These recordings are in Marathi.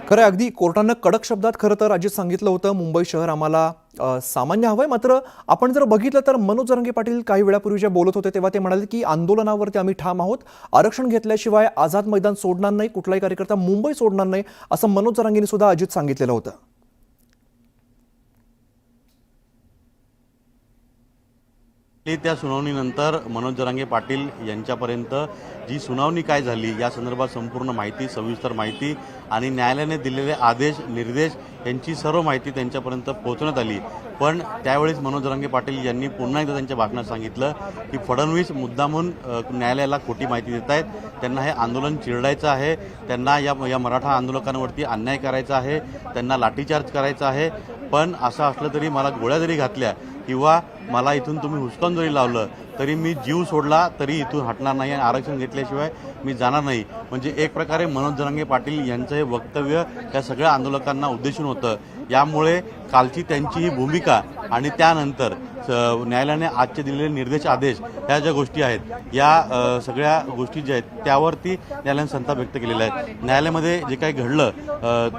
खरं अगदी कोर्टानं कडक शब्दात खरं तर अजित सांगितलं होतं मुंबई शहर आम्हाला सामान्य हवंय। मात्र आपण जर बघितलं तर मनोज जरांगे पाटील काही वेळापूर्वी जे बोलत होते तेव्हा ते म्हणाले की आंदोलनावरती आम्ही ठाम आहोत, आरक्षण घेतल्याशिवाय आझाद मैदान सोडणार नाही, कुठलाही कार्यकर्ता मुंबई सोडणार नाही, असं मनोज जरांगेंनी सुद्धा अजित सांगितलेलं होतं। त्या सुनावणीनंतर मनोज जरांगे पाटील यांच्यापर्यंत जी सुनावणी काय झाली या संदर्भात संपूर्ण माहिती, सविस्तर माहिती आणि न्यायालयाने दिलेले आदेश निर्देश यांची सर्व माहिती त्यांच्यापर्यंत पोहोचवण्यात आली। पण त्यावेळेस मनोज जरांगे पाटील यांनी पुन्हा एकदा त्यांच्या भाषणात सांगितलं की फडणवीस मुद्दामून न्यायालयाला खोटी माहिती देत आहेत, त्यांना हे आंदोलन चिरडायचं आहे, त्यांना या मराठा आंदोलकांवरती अन्याय करायचा आहे, त्यांना लाठीचार्ज करायचा आहे। पण असं असलं तरी मला गोळ्या जरी घातल्या किंवा मला इथून तुम्ही हुसकावून जरी लावलं तरी मी जीव सोडला तरी इथून हटणार नाही आणि आरक्षण घेतल्याशिवाय मी जाणार नाही। म्हणजे एक प्रकारे मनोज जरांगे पाटील यांचं हे वक्तव्य या सगळ्या आंदोलकांना उद्देशून होतं। यामुळे कालची त्यांची ही भूमिका आणि त्यानंतर न्यायालयाने आजचे दिलेले निर्देश आदेश ह्या ज्या गोष्टी आहेत या सगळ्या गोष्टी ज्या आहेत त्यावरती न्यायालयाने संताप व्यक्त केलेला आहे। न्यायालयामध्ये जे काही घडलं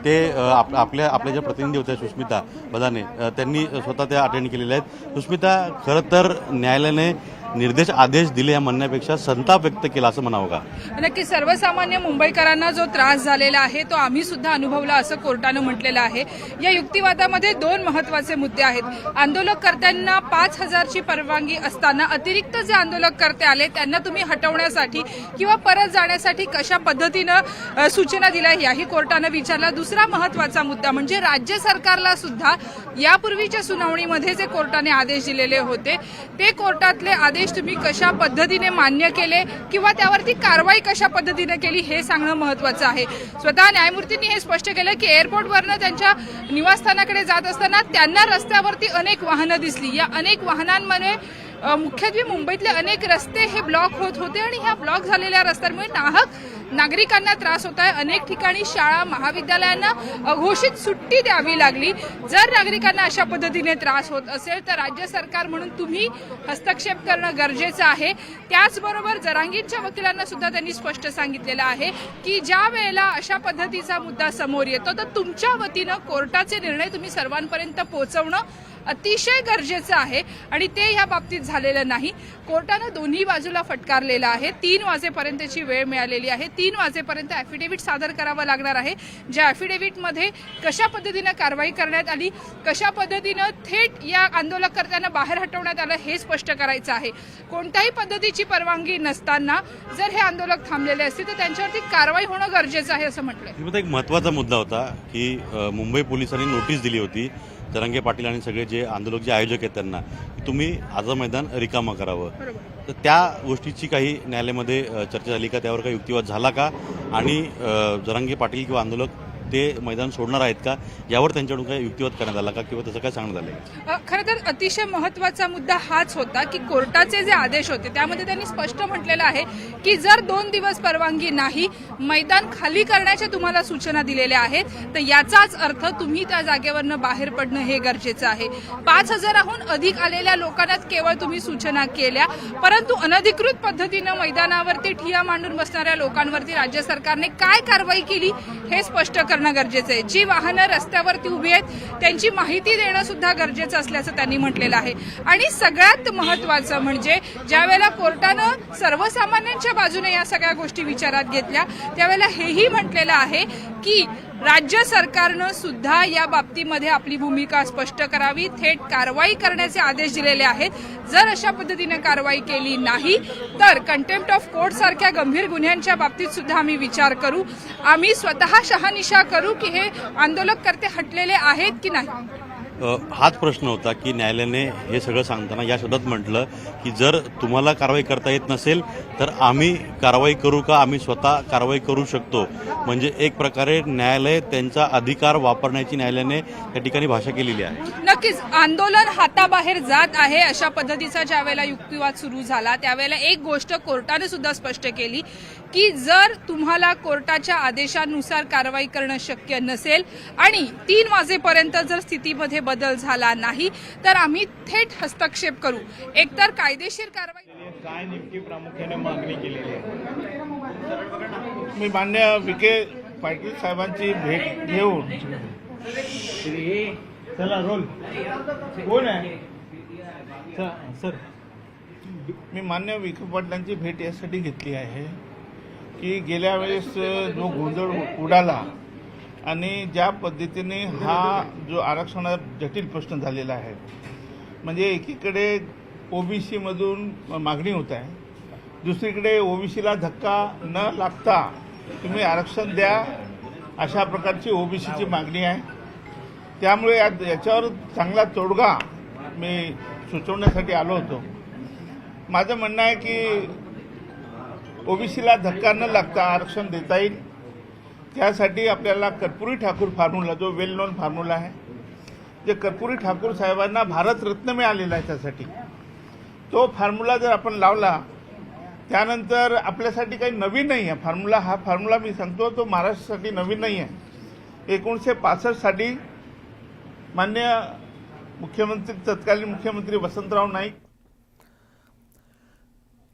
ते आपल्या ज्या प्रतिनिधी होत्या सुष्मिता बदाने त्यांनी स्वतः त्या अटेंड केलेल्या आहेत। सुष्मिता, खरं तर न्यायालयाने निर्देश आदेश दिले या म्हणण्यापेक्षा संताप व्यक्त केला असं म्हणावं का? नक्की सर्वसामान्य मुंबईकरांना जो त्रास झालेला आहे तो आम्ही सुद्धा अनुभवला असं कोर्टानं म्हटलेलं आहे। या युक्तिवादामध्ये दोन महत्त्वाचे मुद्दे आहेत। आंदोलकर्त्यांना 5,000ची परवानगी असताना अतिरिक्त जे आंदोलकर्ते आले त्यांना तुम्ही हटवण्यासाठी किंवा परत जाण्यासाठी कशा पद्धतीनं सूचना दिल्या याही कोर्टानं विचारला। दुसरा महत्त्वाचा मुद्दा म्हणजे राज्य सरकारला सुद्धा यापूर्वीच्या सुनावणीमध्ये जे कोर्टाने आदेश दिलेले होते ते कोर्टातले आदेश तुम्ही कशा पद्धतीने मान्य केले किंवा त्यावरती कारवाई कशा पद्धतीने केली हे सांगणं महत्त्वाचं आहे। स्वतः न्यायमूर्तींनी हे स्पष्ट केलं की एअरपोर्टवरनं त्यांच्या निवासस्थानाकडे जात असताना त्यांना रस्त्यावरती अनेक वाहनं दिसली। या अनेक वाहनांमध्ये मुख्यत्वे मुंबईतले अनेक रस्ते हे ब्लॉक होत होते आणि ह्या ब्लॉक झालेल्या रस्त्यांमुळे नागरिकांना त्रास होत आहे। अनेक ठिकाणी शाळा महाविद्यालयांना अघोषित सुट्टी द्यावी लागली। जर नागरिकांना अशा पद्धतीने त्रास होत असेल तर राज्य सरकार म्हणून तुम्ही हस्तक्षेप करणं गरजेचं आहे। त्याचबरोबर जरांगेंच्या वकिलांना सुद्धा त्यांनी स्पष्ट सांगितलेलं आहे की ज्या वेळेला अशा पद्धतीचा मुद्दा समोर येतो तर तुमच्या वतीनं कोर्टाचे निर्णय तुम्ही सर्वांपर्यंत पोहोचवणं अतिशय गरजेचं आहे आणि ते या बाबतीत झालेलं नाही। कोर्टानं दोन्ही बाजूला फटकारलेलं आहे। 3 वाजेपर्यंतची वेळ मिळालेली आहे। 3 वाजेपर्यंत ॲफिडेव्हिट सादर करावं लागणार आहे। ज्या ॲफिडेव्हिटमध्ये कशा पद्धतीनं कारवाई करण्यात आली, कशा पद्धतीनं थेट या आंदोलकर्त्यांना बाहेर हटवण्यात आलं हे स्पष्ट करायचं आहे। कोणत्याही पद्धतीची परवानगी नसताना जर हे आंदोलक थांबलेले असतील तर त्यांच्यावरती कारवाई होणं गरजेचं आहे असं म्हटलंय। एक महत्त्वाचा मुद्दा होता की मुंबई पोलिसांनी नोटीस दिली होती जरांगे पाटील आणि सगळे जे आंदोलक जे आयोजक आहेत त्यांना की तुम्ही आझाद मैदान रिकामं करावं। तर त्या गोष्टीची काही न्यायालयामध्ये चर्चा झाली का? त्यावर काही युक्तिवाद झाला का? आणि जरांगे पाटील किंवा आंदोलक ते मैदान सोडणार आहेत का यावर त्यांच्याकडून काही युक्तिवाद करण्यात आला का किंवा तसं काय सांगण्यात आलं? खरं तर अतिशय महत्त्वाचा मुद्दा हाच होता की कोर्टाचे जे आदेश होते त्यामध्ये त्यांनी स्पष्ट म्हटलेलं आहे की जर 2 दिवस परवानगी नाही, मैदान खाली करण्याच्या तुम्हाला सूचना दिलेल्या आहेत तर याचाच अर्थ तुम्ही त्या जागेवरनं बाहेर पडणं हे गरजेचं आहे। 5,000हून अधिक आलेल्या लोकांना केवळ तुम्ही सूचना केल्या, परंतु अनधिकृत पद्धतीनं मैदानावरती ठिय्या मांडून बसणाऱ्या लोकांवरती राज्य सरकारने काय कारवाई केली हे स्पष्ट गरजेचं आहे। जी वाहनं रस्त्यावरती उभी आहेत त्यांची माहिती देणं सुद्धा गरजेचं असल्याचं त्यांनी म्हटलेलं आहे। आणि सगळ्यात महत्त्वाचं म्हणजे ज्यावेळेला कोर्टानं सर्वसामान्यांच्या बाजूने या सगळ्या गोष्टी विचारात घेतल्या त्यावेळेला हेही म्हटलेलं आहे की राज्य सरकारनं सुद्धा या बाबतीमध्ये आपली भूमिका स्पष्ट करावी, थेट कारवाई करण्याचे आदेश दिलेले आहेत। जर अशा पद्धतीने कारवाई केली नाही तर कंटेम्प्ट ऑफ कोर्ट सारख्या गंभीर गुन्ह्यांच्या बाबतीत सुद्धा आम्ही विचार करू। आम्ही स्वतः शहानिशा करू की हे आंदोलकर्ते हटलेले आहेत की नाही। हाच प्रश्न होता की न्यायालयाने हे सगळं सांगताना या शब्दात म्हटलं की जर तुम्हाला कारवाई करता येत नसेल तर आम्ही कारवाई करू का? आम्ही स्वतः कारवाई करू शकतो। म्हणजे एक प्रकारे न्यायालय त्यांचा अधिकार वापरण्याची न्यायालयाने त्या ठिकाणी भाषा केलेली आहे। नक्कीच आंदोलन हाताबाहेर जात आहे अशा पद्धतीचा ज्या वेळेला युक्तिवाद सुरू झाला त्यावेळेला एक गोष्ट कोर्टाने सुद्धा स्पष्ट केली की जर तुम्हाला कोर्टाच्या आदेशानुसार कारवाई करणं शक्य नसेल आणि 3 वाजेपर्यंत जर स्थितीमध्ये बदल झाला नाही तर आम्ही थेट हस्तक्षेप करू। एकतर कायदेशीर कारवाई काय नेमकी प्रामुख्याने मागणी केलेली आहे? मी मान्य विखे पाटील साहेबांची भेट घेऊन चला रोल कोण आहे सर मी मान्य विखे पाटलांची भेट यासाठी घेतली आहे की गेल्या वेळेस जो गोंधळ उडाला आणि ज्या पद्धतीने हा जो आरक्षणात जटिल प्रश्न झालेला आहे म्हणजे एकीकडे ओबीसी मधून मागणी होत आहे, दुसरीकडे ओबीसीला धक्का न लागता तुम्ही आरक्षण द्या अशा प्रकारची ओबीसीची मागणी आहे. त्यामुळे याच्यावर चांगला तोडगा मी सुचवण्यासाठी आलो होतो. माझं म्हणणं आहे की ओबीसीला धक्का न लागता आरक्षण देता येईल. त्यासाठी आपल्याला कर्पुरी ठाकूर फॉर्म्युला जो वेल नोन फॉर्म्युला आहे, जे कर्पुरी ठाकूर साहेबांना भारतरत्न मिळालेला आहे, त्यासाठी तो फॉर्म्युला जर आपण लावला त्यानंतर आपल्यासाठी काही नवीन नाही आहे फॉर्म्युला. हा फॉर्म्युला मी सांगतो तो महाराष्ट्रासाठी नवीन नाही आहे. 1965 साली माननीय मुख्यमंत्री तत्कालीन मुख्यमंत्री वसंतराव नाईक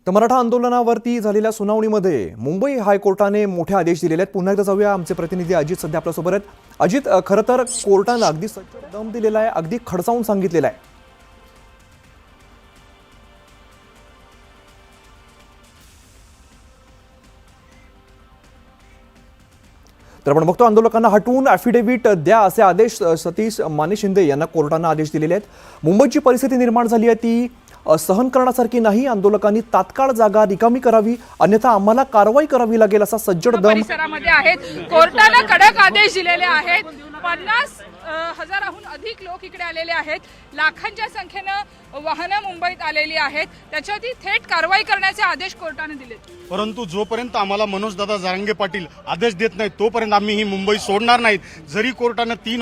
तर मराठा आंदोलनावरती झालेल्या सुनावणीमध्ये मुंबई हायकोर्टाने मोठे आदेश दिलेले आहेत. पुन्हा एकदा जाऊया, आमचे प्रतिनिधी अजित सध्या आपल्यासोबत आहेत. अजित, खरं तर कोर्टानं अगदी सच्चर दम दिलेला आहे, अगदी खडसावून सांगितलेला आहे. तर आपण बघतो आंदोलकांना हटवून ॲफिडेव्हिट द्या असे आदेश सतीश माने शिंदे यांना कोर्टानं आदेश दिलेले आहेत. मुंबईची परिस्थिती निर्माण झाली आहे ती सहन करण्यासारखी नाही. आंदोलकांनी तात्काळ जागा रिकामी करावी, अन्यथा आम्हाला कारवाई करावी लागेल असा सज्जड दम परिसरामध्ये आहेत. कोर्टानं कडक आदेश दिलेले आहेत. 50,000हून अधिक लोक इकडे आलेले आहेत. लाखांच्या संख्येनं वाहनं मुंबईत आलेली आहेत. त्याच्यावरती थेट कारवाई करण्याचे आदेश कोर्टाने दिले. परंतु जोपर्यंत आम्हाला मनोजदादा जरांगे पाटील आदेश देत नाहीत तोपर्यंत आम्ही ही मुंबई सोडणार नाहीत. जरी कोर्टानं 3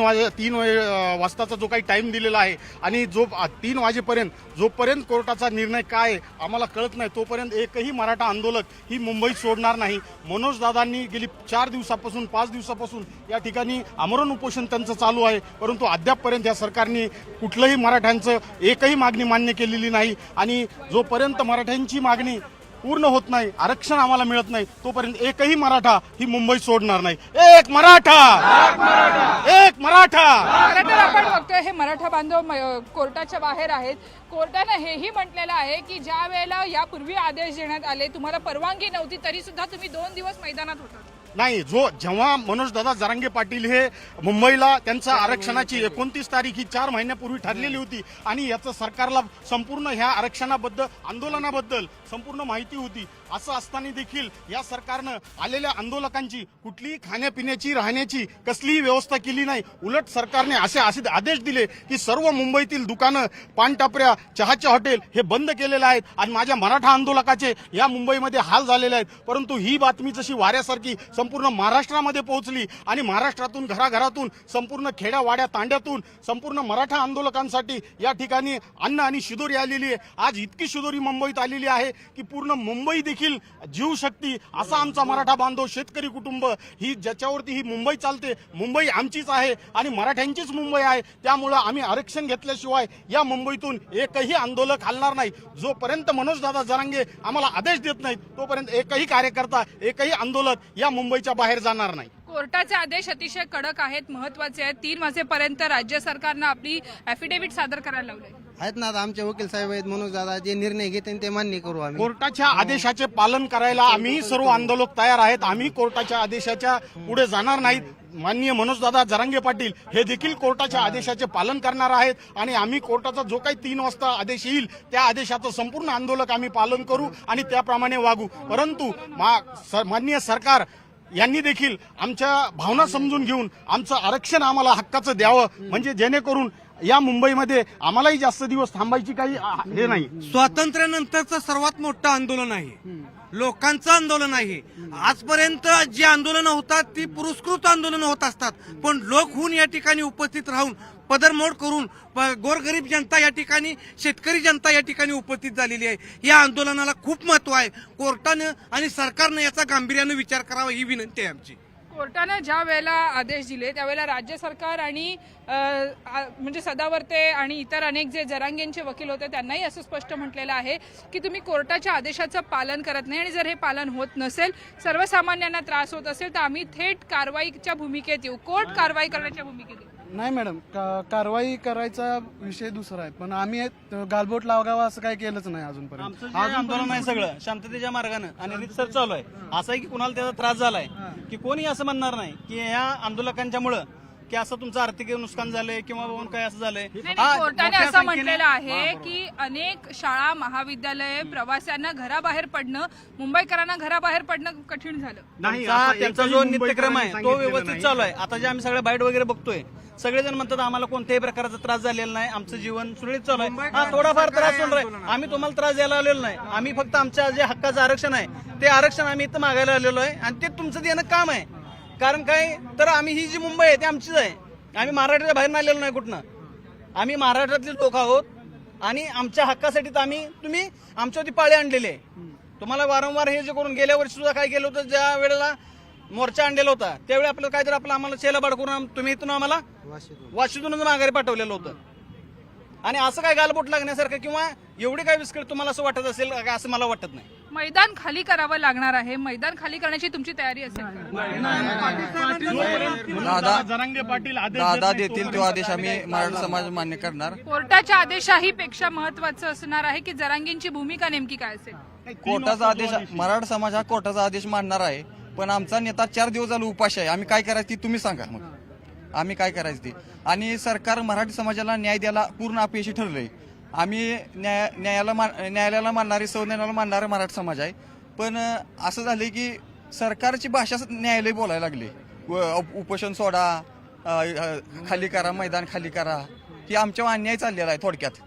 वाजताचा जो काही टाइम दिलेला आहे आणि जो 3 वाजेपर्यंत जोपर्यंत कोर्टाचा निर्णय काय आहे आम्हाला कळत नाही तोपर्यंत एकही मराठा आंदोलक ही मुंबई सोडणार नाही. मनोजदादांनी गेली 4 दिवसापासून 5 दिवसापासून या ठिकाणी आमरण उपोषण त्यांचं चालू आहे, परंतु अद्यापपर्यंत या सरकारने कुठलंही मराठ्यांचं एकही मागणी मान्य केलेली नाही. आणि जोपर्यंत मराठ्यांची मागणी पूर्ण होत नाही, आरक्षण आम्हाला मिळत नाही तोपर्यंत एकही मराठा ही मुंबई सोडणार नाही. एक मराठा, एक मराठा. खरं तर आपण बघतोय हे मराठा बांधव कोर्टाच्या बाहेर आहेत. कोर्टानं हेही म्हटलेलं आहे की ज्या वेळेला यापूर्वी आदेश देण्यात आले, तुम्हाला परवानगी नव्हती तरी सुद्धा तुम्ही 2 दिवस मैदानात होता. नाही, जेव्हा मनोजदादा जरांगे पाटील हे मुंबईला त्यांच्या आरक्षणाची 29 तारीख ही 4 महिन्यापूर्वी ठरलेली होती आणि याचं सरकारला संपूर्ण ह्या आरक्षणाबद्दल आंदोलनाबद्दल संपूर्ण माहिती होती. असं असताना देखील या सरकारनं आलेल्या आंदोलकांची कुठलीही खाण्यापिण्याची राहण्याची कसलीही व्यवस्था केली नाही. उलट सरकारने असे आदेश दिले की सर्व मुंबईतील दुकानं, पानटपऱ्या, चहाचे हॉटेल हे बंद केलेले आहेत आणि माझ्या मराठा आंदोलकाचे या मुंबईमध्ये हाल झालेले आहेत. परंतु ही बातमी जशी वाऱ्यासारखी संपूर्ण महाराष्ट्रामध्ये पोहोचली आणि महाराष्ट्रातून घराघरातून संपूर्ण खेड्यावाड्या तांड्यातून संपूर्ण मराठा आंदोलकांसाठी या ठिकाणी अन्न आणि शिदोरी आलेली आहे. आज इतकी शिदोरी मुंबईत आलेली आहे की पूर्ण मुंबई देखील जीवशक्ती असा आमचा मराठा बांधव शेतकरी कुटुंब ही ज्याच्यावरती ही मुंबई चालते, मुंबई आमचीच आहे आणि मराठ्यांचीच मुंबई आहे. त्यामुळं आम्ही आरक्षण घेतल्याशिवाय या मुंबईतून एकही आंदोलक हलणार नाही. जोपर्यंत मनोजदादा जरांगे आम्हाला आदेश देत नाहीत तोपर्यंत एकही कार्यकर्ता, एकही आंदोलक या मुंबईच्या बाहेर जाणार नाही. कोर्टाचे आदेश अतिशय कडक आहेत, महत्वाचे आहेत. 3 वाजेपर्यंत राज्य सरकारनं आपली ॲफिडेव्हिट सादर करायला लावले आहेत ना. आता आमचे वकील साहेब आहेत, मनोज दादा जे निर्णय घेतील ते मान्य करू आम्ही. कोर्टाच्या आदेशाचे पालन करायला आम्ही सर्व आंदोलक तयार आहेत. आम्ही कोर्टाच्या आदेशाच्या पुढे जाणार नाहीत. माननीय मनोजदादा जरांगे पाटील हे देखील कोर्टाच्या आदेशाचे पालन करणार आहेत आणि आम्ही कोर्टाचा जो काही 3 वाजता आदेश येईल त्या आदेशाचं संपूर्ण आंदोलक आम्ही पालन करू आणि त्याप्रमाणे वागू. परंतु माननीय सरकार यांनी देखील आमच्या भावना समजून घेऊन आमचं आरक्षण आम्हाला हक्काचं द्यावं, म्हणजे जेणेकरून या मुंबईमध्ये आम्हालाही जास्त दिवस थांबायची काही हे नाही. स्वातंत्र्यानंतरचं सर्वात मोठं आंदोलन आहे, लोकांचं आंदोलन आहे. आजपर्यंत जी आंदोलनं होतात ती पुरस्कृत आंदोलनं होत असतात, पण लोक होऊन या ठिकाणी उपस्थित राहून पदरमोड करून गोरगरीब जनता या ठिकाणी, शेतकरी जनता या ठिकाणी उपस्थित झालेली आहे. या आंदोलनाला खूप महत्व आहे. कोर्टानं आणि सरकारनं याचा गांभीर्यानं विचार करावा ही विनंती आहे आमची. कोर्टानं ज्या वेळेला आदेश दिले त्यावेळेला राज्य सरकार आणि म्हणजे सदावर्ते आणि इतर अनेक जे जरांगेंचे वकील होते त्यांनाही असं स्पष्ट म्हटलेलं आहे की तुम्ही कोर्टाच्या आदेशाचं पालन करत नाही आणि जर हे पालन होत नसेल, सर्वसामान्यांना त्रास होत असेल तर आम्ही थेट कारवाईच्या भूमिकेत येऊ, कोर्ट कारवाई करण्याच्या भूमिकेत येऊ. नाही मॅडम, कारवाई करायचा विषय दुसरा आहे, पण आम्ही गालबोट लावावा असं काही केलंच नाही अजूनपर्यंत. आमचं जे आंदोलन आहे सगळं शांततेच्या मार्गानं आणि रीतसर चालू आहे. असं आहे की कुणाला त्याचा त्रास झालाय की कोणी असं म्हणणार नाही की या आंदोलकांच्यामुळं की असं तुमचं आर्थिक नुकसान झालंय किंवा बाबा काय असं झालंय. नाही, कोर्टाने असं म्हटलेलं आहे की अनेक शाळा महाविद्यालये प्रवाशांना घराबाहेर पडणं, मुंबईकरांना घराबाहेर पडणं कठीण झालं. त्यांचा जो नित्यक्रम आहे तो व्यवस्थित चालू आहे. आता जे आम्ही सगळे बाईट वगैरे बघतोय, सगळेजण म्हणतात आम्हाला कोणत्याही प्रकारचा त्रास झालेला नाही, आमचं जीवन सुरळीत चालू आहे. हा, थोडाफार त्रास होणार आहे, आम्ही तुम्हाला त्रास द्यायला आलेलो नाही. आम्ही फक्त आमच्या जे हक्काचं आरक्षण आहे ते आरक्षण आम्ही इथं मागायला आलेलो आहे आणि ते तुमचं देणं काम आहे. कारण काय तर आम्ही ही जी मुंबई आहे ती आमचीच आहे. आम्ही महाराष्ट्राच्या बाहेर आलेलो नाही कुठनं. आम्ही महाराष्ट्रातले लोक आहोत आणि आमच्या हक्कासाठी तुम्ही आमच्यावरती पाळे आणलेले आहे. तुम्हाला वारंवार हे जे करून गेल्या वर्षी सुद्धा काय केलं होतं, ज्या वेळेला मोर्चा आणलेला होता त्यावेळी आपलं काहीतरी आम्हाला चेलाबाड करून तुम्ही इथून आम्हाला वाशीतूनच माघारी पाठवलेलं होतं. आणि असं काय गालबोट लागण्यासारखं किंवा एवढी काय विस्कळीत तुम्हाला असं वाटत असेल असं मला वाटत नाही. मैदान खाली करावं लागणार आहे. मैदान खाली करण्याची तुमची तयारी असेल. जरांगे पाटील दादा देतील तो आदेश आम्ही मराठा समाज मान्य करणार. कोर्टाच्या आदेशाही पेक्षा महत्वाचं असणार आहे की जरांगेंची भूमिका नेमकी काय असेल. कोर्टाचा आदेश, मराठा समाज हा कोर्टाचा आदेश मानणार आहे, पण आमचा नेता 4 दिवस झाला उपाशी आहे. आम्ही काय करायचं ती तुम्ही सांगा. मग आम्ही काय करायचं ते. आणि सरकार मराठी समाजाला न्याय द्यायला पूर्ण अपयशी ठरलंय. आम्ही न्यायालयाला मानणारे, संविधानाला मानणारे मराठा समाज आहे, पण असं झालंय की सरकारची भाषा न्यायालय बोलायला लागले. उपोषण सोडा, खाली करा, मैदान खाली करा, ही आमच्यावर अन्याय चाललेला आहे थोडक्यात.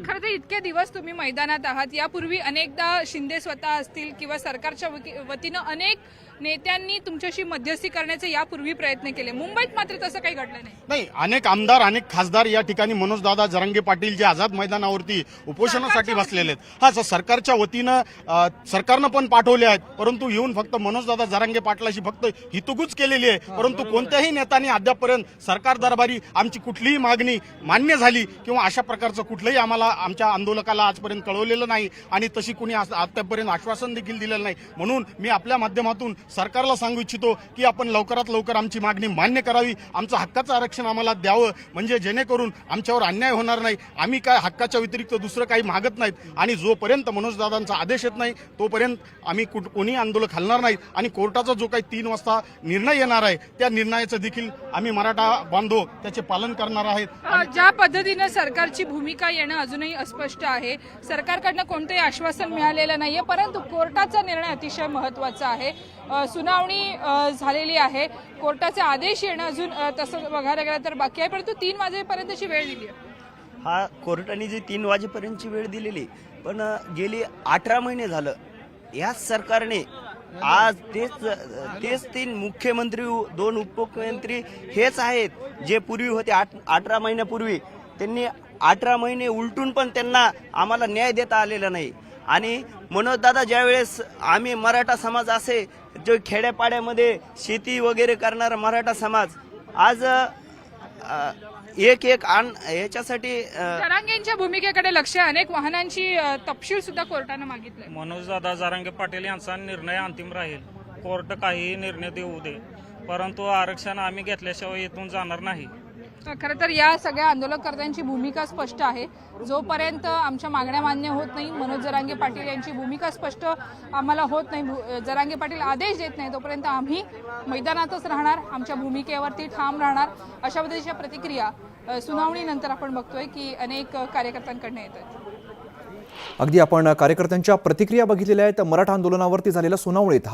खरं तर इतके दिवस तुम्ही मैदानात आहात. यापूर्वी अनेकदा शिंदे स्वतः असतील किंवा सरकारच्या वतीनं अनेक नेत्यांनी तुमच्याशी मध्यस्थी करण्याचे यापूर्वी प्रयत्न केले. मुंबईत मात्र तसं काही घडलं नाही. अनेक आमदार, अनेक खासदार या ठिकाणी मनोजदादा जरांगे पाटील जे आझाद मैदानावरती उपोषणासाठी बसलेले आहेत. हा सरकारच्या वतीनं सरकारनं पण पाठवले आहेत, परंतु येऊन फक्त मनोजदादा जरांगे पाटलाशी फक्त हितगुज केलेली आहे. परंतु कोणत्याही नेत्याने अद्यापपर्यंत सरकार दरबारी आमची कुठलीही मागणी मान्य झाली किंवा अशा प्रकारचं कुठलंही आम्हाला आमच्या आंदोलकाला आजपर्यंत कळवलेलं नाही आणि तशी कुणी आतापर्यंत आश्वासन देखील दिलेलं नाही. म्हणून मी आपल्या माध्यमातून सरकारला सांगू इच्छितो की आपण लवकरात लवकर आमची मागणी मान्य करावी, आमचं हक्काचं आरक्षण आम्हाला द्यावं, म्हणजे जेणेकरून आमच्यावर अन्याय होणार नाही. आम्ही काय हक्काच्या व्यतिरिक्त दुसरं काही मागत नाहीत आणि जोपर्यंत मनोजदादांचा आदेश येत नाही तोपर्यंत आम्ही कोणी आंदोलन घालणार नाहीत. आणि कोर्टाचा जो काही 3 वाजता निर्णय येणार आहे त्या निर्णयाचं देखील आम्ही मराठा बांधव त्याचे पालन करणार आहेत. ज्या पद्धतीनं सरकारची भूमिका येणं अजूनही अस्पष्ट आहे, सरकारकडनं कोणतंही आश्वासन मिळालेलं नाहीये, परंतु कोर्टाचा निर्णय अतिशय महत्वाचा आहे. सुनावणी झालेली आहे, कोर्टाचे आदेश येणं अजून तसं बघायला गेलं तर बाकी आहे, परंतु 3 वाजेपर्यंतची वेळ दिली आहे. हा कोर्टाने जी 3 वाजेपर्यंतची वेळ दिलेली, पण गेली 18 महिने झालं याच सरकारने आज तेच 3 मुख्यमंत्री, 2 उपमुख्यमंत्री हेच आहेत जे पूर्वी होते 18 महिन्यापूर्वी. त्यांनी 18 महिने उलटून पण त्यांना आम्हाला न्याय देता आलेला नाही. आणि मनोजदादा ज्यावेळेस आम्ही मराठा समाज असे जो खेड्यापाड्यामध्ये शेती वगैरे करणारा मराठा समाज आज याच्यासाठी जरांगेंच्या भूमिकेकडे लक्ष आहे. अनेक वाहनांची तपशील सुद्धा कोर्टानं मागितलंय. मनोजदादा जरांगे पाटील यांचा निर्णय अंतिम राहील. कोर्ट काही निर्णय देऊ दे, परंतु आरक्षण आम्ही घेतल्याशिवाय इथून जाणार नाही. खरं तर या सगळ्या आंदोलनकर्त्यांची भूमिका स्पष्ट आहे. जोपर्यंत आमच्या मागण्या मान्य होत नाही, मनोज जरांगे पाटील यांची भूमिका स्पष्ट आम्हाला होत नाही, जरांगे पाटील आदेश देत नाही, तोपर्यंत आम्ही मैदानातच राहणार, आमच्या भूमिकेवरती ठाम राहणार. अशा पद्धतीच्या प्रतिक्रिया सुनावणीनंतर आपण बघतोय की अनेक कार्यकर्त्यांकडनं येत आहेत. अगदी आपण कार्यकर्त्यांच्या प्रतिक्रिया बघितलेल्या आहेत. मराठा आंदोलनावरती झालेल्या सुनावणीत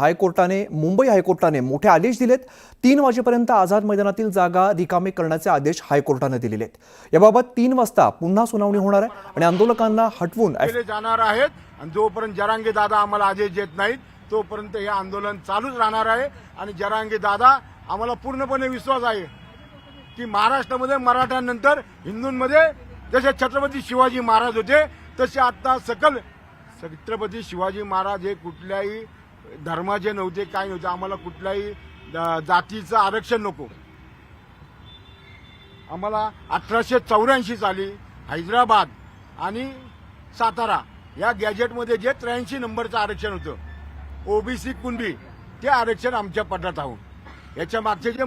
मुंबई हायकोर्टाने मोठे आदेश दिलेत. 3 वाजेपर्यंत आझाद मैदानातील जागा रिकामे करण्याचे आदेश हायकोर्टाने दिलेले आहेत. याबाबत 3 वाजता पुन्हा सुनावणी होणार आहे आणि आंदोलकांना हटवून जाणार आहेत. आणि जोपर्यंत जरांगे दादा आम्हाला आदेश देत नाहीत तोपर्यंत हे आंदोलन चालूच राहणार आहे. आणि जरांगे दादा आम्हाला पूर्णपणे विश्वास आहे की महाराष्ट्रामध्ये मराठ्यांनंतर हिंदूंमध्ये जसे छत्रपती शिवाजी महाराज होते तसे आता सकल छत्रपती शिवाजी महाराज हे कुठल्याही धर्माचे नव्हते, काय नव्हते. आम्हाला कुठल्याही जातीचं आरक्षण नको. आम्हाला 1884 साली हैदराबाद आणि सातारा या गॅजेटमध्ये जे 83 नंबरचं आरक्षण होतं ओबीसी कुणबी ते आरक्षण आमच्या पदरात आहोत. याच्या मागचे जे